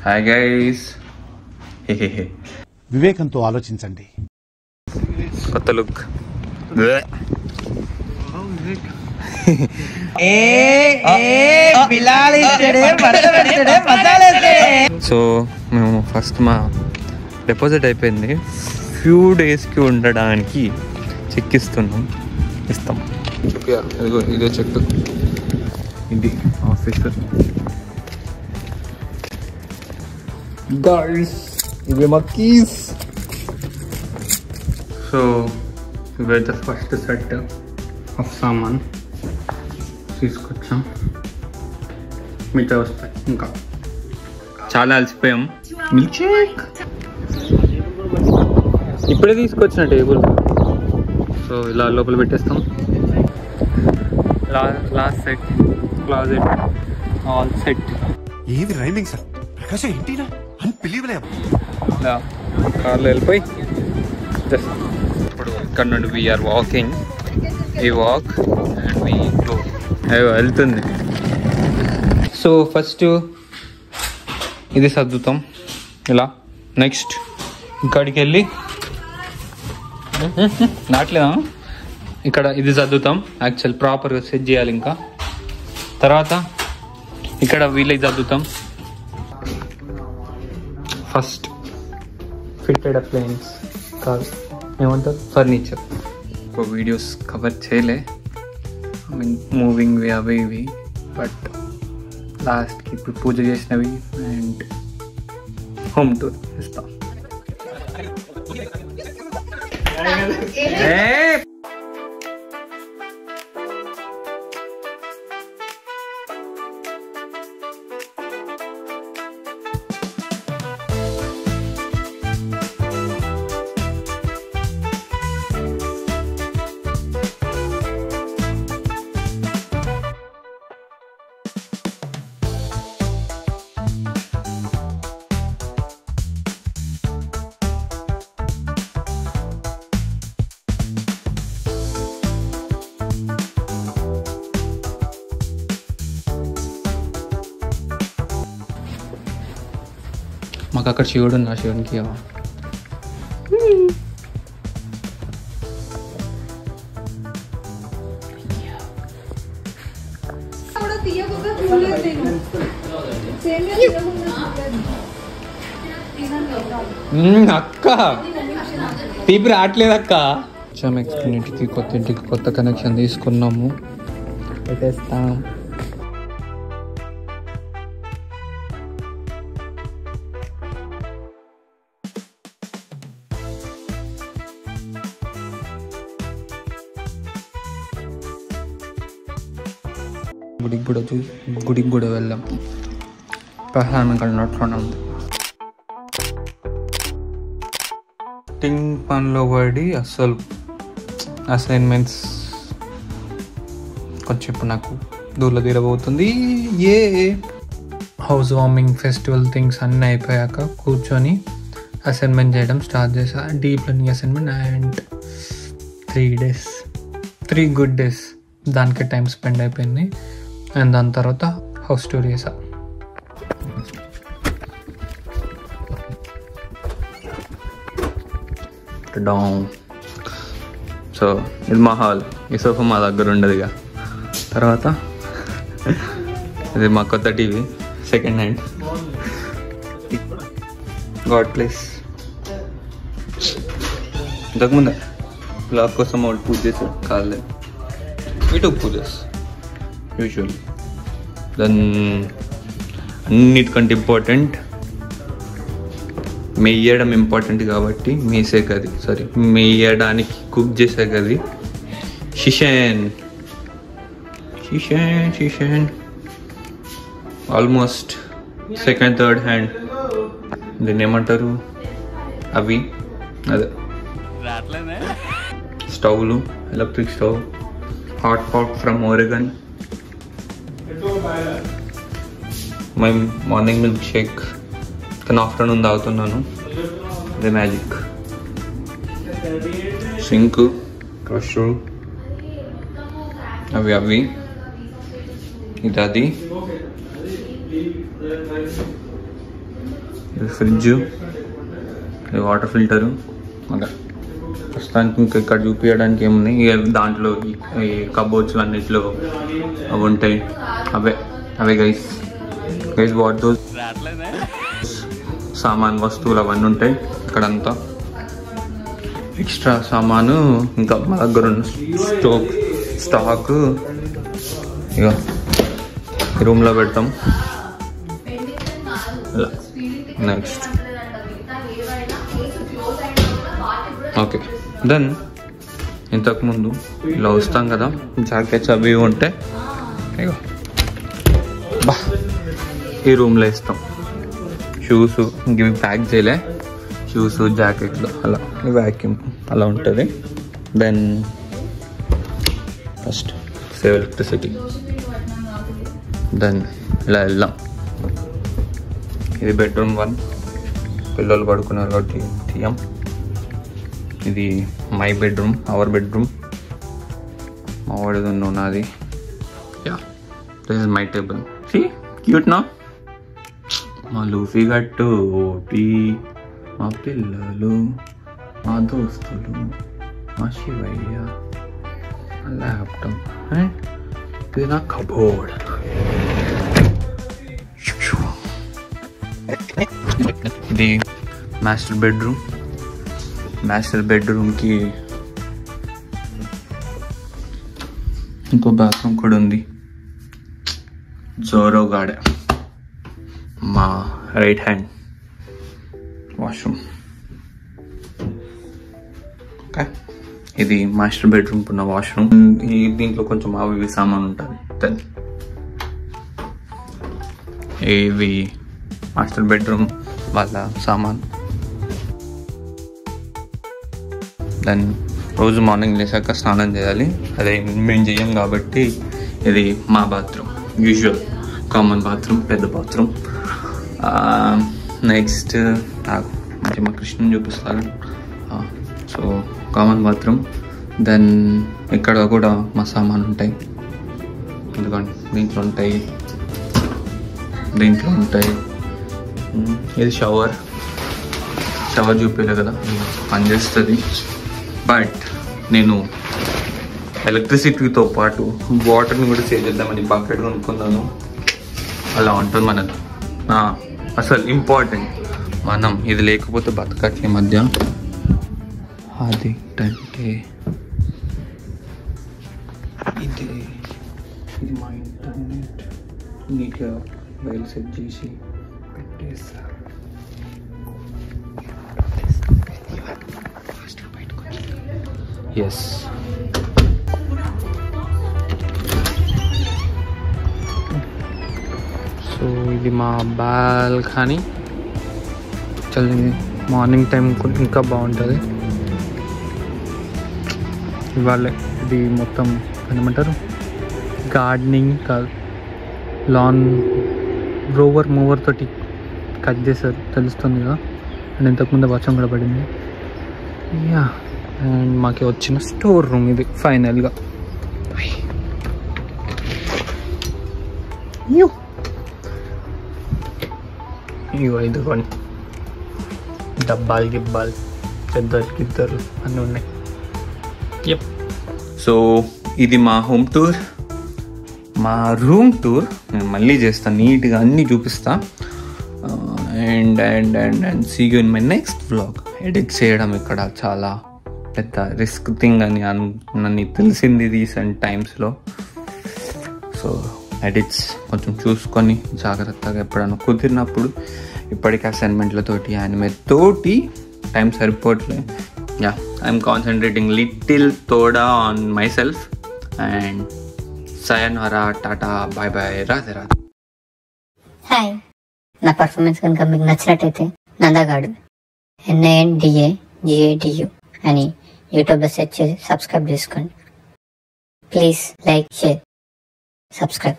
Hi guys. వివేకంతో ఆలోచించండి. కొత్త లుక్. సో మేము ఫస్ట్ మా డిపాజిట్ అయిపోయింది. ఫ్యూ డేస్కి ఉండడానికి చెక్ ఇస్తున్నాం, ఇస్తాం. ఇదే చెక్, ఇది ఆఫీసర్. గైస్ ఇవి మా కీస్. సో ఇవైతే ఫస్ట్ సెట్ ఆఫ్ సామాన్ తీసుకొచ్చాం. మిగతా వస్తాయి. ఇంకా చాలా అలసిపోయాం. మిల్క్ షేక్ ఇప్పుడే తీసుకొచ్చిన టేబుల్. సో ఇలా లోపల పెట్టేస్తాం. Last set closet all set. ఏది రైమింగ్ సార్? ప్రకాశం ఏంటినా అన్బిలీవబుల్. కార్లో వెళ్ళిపోయి జస్ట్ ఇప్పుడు ఇక్కడ నుండి వీఆర్ వాకింగ్. ఈ వాక్ అండ్ వీ గో. అయ్యో వెళ్తుంది. సో ఫస్ట్ ఇది సర్దుతాం ఇలా. నెక్స్ట్ ఇక్కడికి వెళ్ళి నాట్లేదా ఇక్కడ ఇది సర్దుతాం. యాక్చువల్ ప్రాపర్గా సెట్ చేయాలి. ఇంకా తర్వాత ఇక్కడ వీళ్ళకి సర్దుతాం. ఫస్ట్ ఫిట్టెడ్ అప్లయన్స్ కాదు, ఏమంటారు, ఫర్నిచర్. వీడియోస్ కవర్ చేయలే, ఐ మీన్ మూవింగ్ వే అవి ఇవి. బట్ లాస్ట్కి ఇప్పుడు పూజ చేసినవి అండ్ హోమ్ టూర్ ఇస్తాం. మాకు అక్కడ శివుడు ఉన్నా, శివునికి అక్క తీపి రావట్లేదు అక్క. ఎక్స్ప్లెయిన్కి కొత్త ఇంటికి కొత్త కనెక్షన్ తీసుకున్నాము, పెట్టేస్తాం. గుడికి కూడా వెళ్ళాం. ప్రధానంగా కన్నట్లోనే ఉంది. టింగ్ పనిలో పడి అసలు అసైన్మెంట్స్ కొంచెం ఇప్పుడు నాకు దూరం తీరబోతుంది. హౌస్ వార్మింగ్ ఫెస్టివల్ థింగ్స్ అన్నీ అయిపోయాక కూర్చొని అసైన్మెంట్ చేయడం స్టార్ట్ చేసా. Deep learning assignment and 3 good days దానికి టైం స్పెండ్ అయిపోయింది. అండ్ దాని తర్వాత హౌస్ టూర్ చేసా. సో ఇది మా హాల్. ఈ సోఫా మా దగ్గర ఉండదు. ఇక తర్వాత ఇది మా కొత్త TV, second hand. God place. ఇంతకుముందే బ్లాగ్ కోసం వాళ్ళు పూజ చేశారు, కాలేదు. ఇటు పూజస్ యూజువల్లీ. దెన్ అన్నిటికంటే ఇంపార్టెంట్ మెయ్యడం ఇంపార్టెంట్ కాబట్టి మేసే గది, సారీ మెయ్యడానికి కుక్ చేసే గది. షిషన్ ఆల్మోస్ట్ సెకండ్ థర్డ్ హ్యాండ్. దీన్ని ఏమంటారు అవి, అదే స్టవ్లు, electric stove, hot pot from Oregon. My morning milkshake కానీ ఆఫ్టర్నూన్ తాగుతున్నాను. The magic. సింక్, క్రషర్, అవి ఇది అది. ఇది ఫ్రిడ్జ్, ఇది వాటర్ ఫిల్టరు. అదే ప్రస్తుతానికి ఇంకా ఇక్కడ చూపించడానికి ఏముంది, ఇక దాంట్లో ఈ కబోర్డ్స్ అన్నిట్లో అవి ఉంటాయి. అవే గైస్ వాట్ దోస్ సామాన్ వస్తువులు అవన్నీ ఉంటాయి ఇక్కడంతా. ఎక్స్ట్రా సామాను ఇంకా మా దగ్గర ఉన్న స్టాక్ ఇక రూమ్లో పెడతాం. నెక్స్ట్ ఓకే, దెన్ ఇంతకుముందు ఇలా వస్తాం కదా, జాకెట్స్ అవి ఉంటే ఇక బా ఈ రూమ్లో వేస్తాం. షూస్ ఇవి ప్యాక్ చేయలే, షూస్ జాకెట్లు అలా వ్యాక్యూమ్ అలా ఉంటుంది. Then first save electricity. Then ఇలా వెళ్దాం. ఇది బెడ్రూమ్ 1, పిల్లలు పడుకున్నారు కాబట్టి తీయం. ఇది మై బెడ్రూమ్, అవర్ బెడ్రూమ్. మా వాడిది ఉన్నది. Yeah, this is my table. See cute నా. మా లూఫీ గట్టు, మా పిల్లలు, మా దోస్తులు, మా శివయ్య, మా ల్యాప్టాప్ అండ్ ఇది నా కబోర్డ్. ఇది మాస్టర్ బెడ్రూమ్. మాస్టర్ బెడ్రూమ్కి ఇంకో బాత్రూమ్ కూడా ఉంది. జోరో గార్డెన్, మా రైట్ హ్యాండ్ వాష్రూమ్. ఓకే, ఇది మాస్టర్ బెడ్రూమ్ ఉన్న వాష్రూమ్. దీంట్లో కొంచెం అవి సామాన్ ఉంటుంది. దెన్ ఇవి మాస్టర్ బెడ్రూమ్ వాళ్ళ సామాన్. దెన్ రోజు మార్నింగ్ లేసాక స్నానం చేయాలి, అదే మేము చెయ్యం కాబట్టి ఇది మా బాత్రూమ్, యూజువల్ కామన్ బాత్రూమ్, పెద్ద బాత్రూమ్. నెక్స్ట్ మా కృష్ణని చూపిస్తారు. So common bathroom. దెన్ ఇక్కడ కూడా మా సామాన్ ఉంటాయి, ఎందుకంటే దీంట్లో ఉంటాయి. ఇది షవర్ చూపించలే కదా, పనిచేస్తుంది. బట్ నేను ఎలక్ట్రిసిటీతో పాటు వాటర్ని కూడా సేవ్ చేద్దామని బకెట్ కొనుక్కున్నాను. అలా ఉంటుంది మనది. అసలు ఇంపార్టెంట్, మనం ఇది లేకపోతే బతకట్లే మధ్య. అది అంటే ఇది మా ఇంటర్నెట్ నీట్గా వైల్ సెట్ చేసి పెట్టేస్తారు. ఎస్, సో ఇది మా బాల్కనీ. చల్లి మార్నింగ్ టైం ఇంకా బాగుంటుంది. ఇవాళ ఇది మొత్తం ఏమంటారు, గార్డెనింగ్ కాదు, లాన్ మూవర్ తోటి కట్ చేశారు, తెలుస్తుంది కదా. అండ్ ఇంతకుముందు వర్షం కూడా పడింది. యా, అండ్ మాకు వచ్చిన స్టోర్ రూమ్ ఇది ఫైనల్గా. ఇగో ఇదిగోండి, డబ్బాలు గిబ్బాలు, చెద్దరు అన్నీ ఉన్నాయి. యప్. సో ఇది మా హోమ్ టూర్, మా రూమ్ టూర్. నేను మళ్ళీ చేస్తాను, నీట్గా అన్నీ చూపిస్తా. And see you in my next vlog. Edit చేయడం ఇక్కడ చాలా పెద్ద రిస్క్ థింగ్ అని నన్ను తెలిసింది రీసెంట్ టైమ్స్లో. సో ఎడిట్స్ కొంచెం చూసుకొని జాగ్రత్తగా ఎప్పుడైనా కుదిరినప్పుడు. ఇప్పటికీ అసైన్మెంట్లతోటి యానిమే తోటి టైం సరిపోవట్లే. యా, ఐఎమ్ కాన్సన్ట్రేటింగ్ లిటిల్ తోడా on myself. And sayonara, టాటా, bye bye, Radhe Radhe. Hi, నా పర్ఫార్మెన్స్ కనుక మీకు నచ్చినట్టయితే నందగాడు NANDAGADU అని యూట్యూబ్లో సెర్చ్ చేసి సబ్స్క్రైబ్ చేసుకోండి. Please like, share, subscribe.